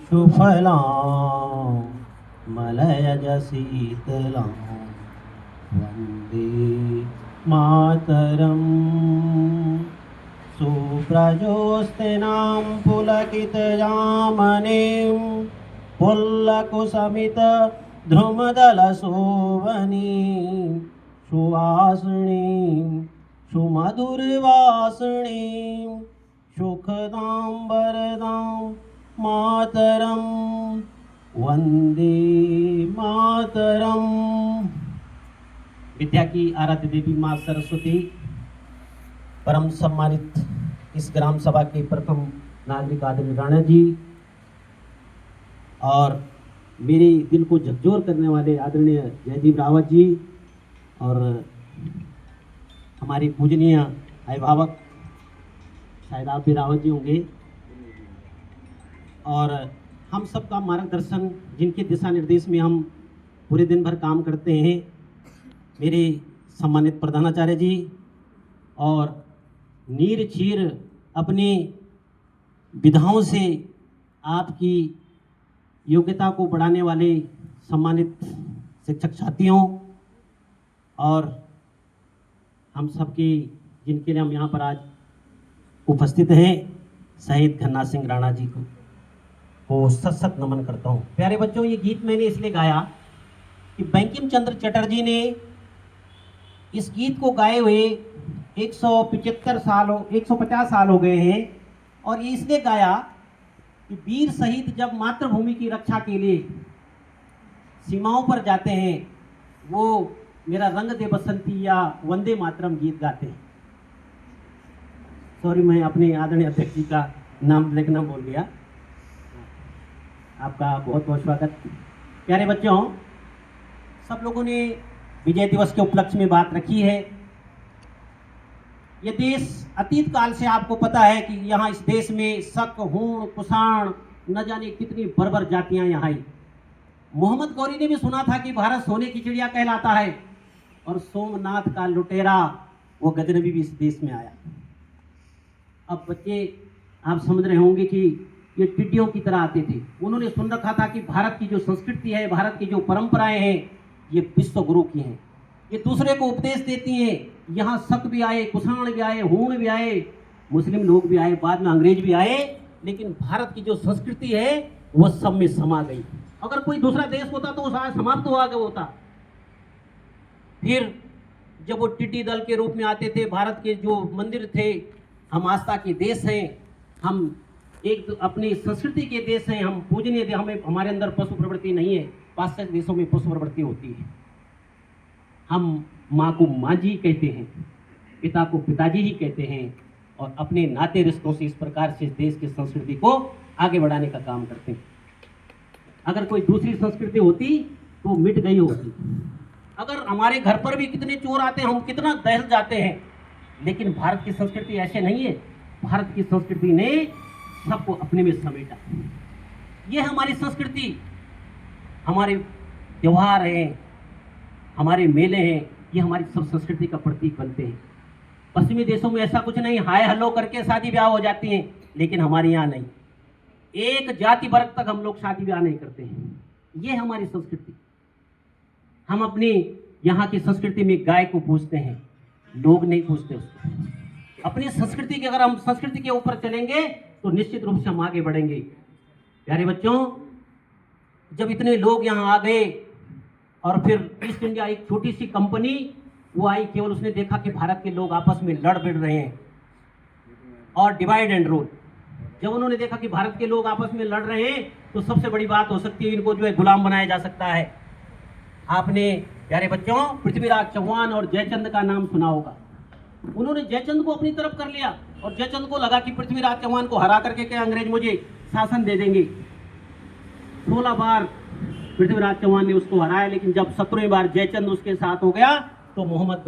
सुफलां मलयज शीतलां वन्दे मातरम्। सुप्रजोस्तिनां पुलकितयामिनीं पुल्लकुसमित ध्रुमदलशोभनीं सुवासिनीं सुमधुरवासिनीं सुखदां वरदां मातरं वंदे मातरम। विद्या की आराध्य देवी माँ सरस्वती, परम सम्मानित इस ग्राम सभा के प्रथम नागरिक आदरणीय राणा जी और मेरे दिल को झकझोर करने वाले आदरणीय जयदीप रावत जी और हमारे पूजनीय अभिभावक शायद आप भी रावत जी होंगे और हम सबका मार्गदर्शन जिनके दिशा निर्देश में हम पूरे दिन भर काम करते हैं, मेरे सम्मानित प्रधानाचार्य जी और नीर चीर अपनी विधाओं से आपकी योग्यता को बढ़ाने वाले सम्मानित शिक्षक साथियों और हम सबके जिनके लिए हम यहाँ पर आज उपस्थित हैं, शहीद घन्ना सिंह राणा जी को सत सत नमन करता हूँ। प्यारे बच्चों, ये गीत मैंने इसलिए गाया कि बंकिम चंद्र चटर्जी ने इस गीत को गाए हुए 150 साल हो गए हैं और ये इसलिए गाया कि वीर शहीद जब मातृभूमि की रक्षा के लिए सीमाओं पर जाते हैं वो मेरा रंग दे बसंती या वंदे मातरम गीत गाते हैं। सॉरी, मैं अपने आदरणीय अध्यक्ष जी का नाम लिखना बोल गया। आपका बहुत बहुत स्वागत। प्यारे बच्चों, सब लोगों ने विजय दिवस के उपलक्ष्य में बात रखी है। ये देश अतीत काल से आपको पता है कि यहाँ इस देश में शक, हूण, कुषाण, न जाने कितनी बर्बर जातियां यहाँ आई। मोहम्मद गौरी ने भी सुना था कि भारत सोने की चिड़िया कहलाता है और सोमनाथ का लुटेरा वो गजनबी भी इस देश में आया। अब बच्चे आप समझ रहे होंगे कि ये टिड्डियों की तरह आते थे। उन्होंने सुन रखा था कि भारत की जो संस्कृति है, भारत की जो परंपराएं हैं, ये विश्व गुरु की हैं। ये दूसरे को उपदेश देती हैं। यहाँ शक भी आए, कुषाण भी आए, हूण भी आए, मुस्लिम लोग भी आए, बाद में अंग्रेज भी आए, लेकिन भारत की जो संस्कृति है वो सब में समा गई। अगर कोई दूसरा देश होता तो वो शायद समाप्त हुआ गया होता। फिर जब वो टिड्डी दल के रूप में आते थे, भारत के जो मंदिर थे, हम आस्था के देश हैं, हम एक अपनी संस्कृति के देश हैं, हम पूजनीय, हमें हमारे अंदर पशु प्रवृत्ति नहीं है। पाश्चात्य देशों में पशु प्रवृत्ति होती है। हम माँ को माँ जी कहते हैं, पिता को पिताजी ही कहते हैं और अपने नाते रिश्तों से इस प्रकार से देश की संस्कृति को आगे बढ़ाने का काम करते हैं। अगर कोई दूसरी संस्कृति होती तो मिट गई होती। अगर हमारे घर पर भी कितने चोर आते हैं, हम कितना दहल जाते हैं, लेकिन भारत की संस्कृति ऐसे नहीं है। भारत की संस्कृति ने सबको अपने में समेटा। ये हमारी संस्कृति, हमारे त्योहार हैं, हमारे मेले हैं, ये हमारी सब संस्कृति का प्रतीक बनते हैं। पश्चिमी देशों में ऐसा कुछ नहीं, हाय हल्लो करके शादी ब्याह हो जाती हैं, लेकिन हमारे यहाँ नहीं। एक जाति वर्ग तक हम लोग शादी ब्याह नहीं करते हैं। ये हमारी संस्कृति। हम अपनी यहाँ की संस्कृति में गाय को पूजते हैं, लोग नहीं पूजते उसको। अपनी संस्कृति की, अगर हम संस्कृति के ऊपर चलेंगे तो निश्चित रूप से हम आगे बढ़ेंगे। प्यारे बच्चों, जब इतने लोग यहाँ आ गए और फिर ईस्ट इंडिया एक छोटी सी कंपनी वो आई, केवल उसने देखा कि भारत के लोग आपस में लड़ भिड़ रहे हैं और डिवाइड एंड रूल। जब उन्होंने देखा कि भारत के लोग आपस में लड़ रहे हैं तो सबसे बड़ी बात हो सकती है, इनको जो है गुलाम बनाया जा सकता है। आपने प्यारे बच्चों पृथ्वीराज चौहान और जयचंद का नाम सुना होगा। उन्होंने जयचंद को अपनी तरफ कर लिया और जयचंद को लगा कि पृथ्वीराज चौहान को हरा करके क्या अंग्रेज मुझे शासन दे देंगे। 16 बार पृथ्वीराज चौहान ने उसको हराया, लेकिन जब 17वीं बार जयचंद उसके साथ हो गया तो मोहम्मद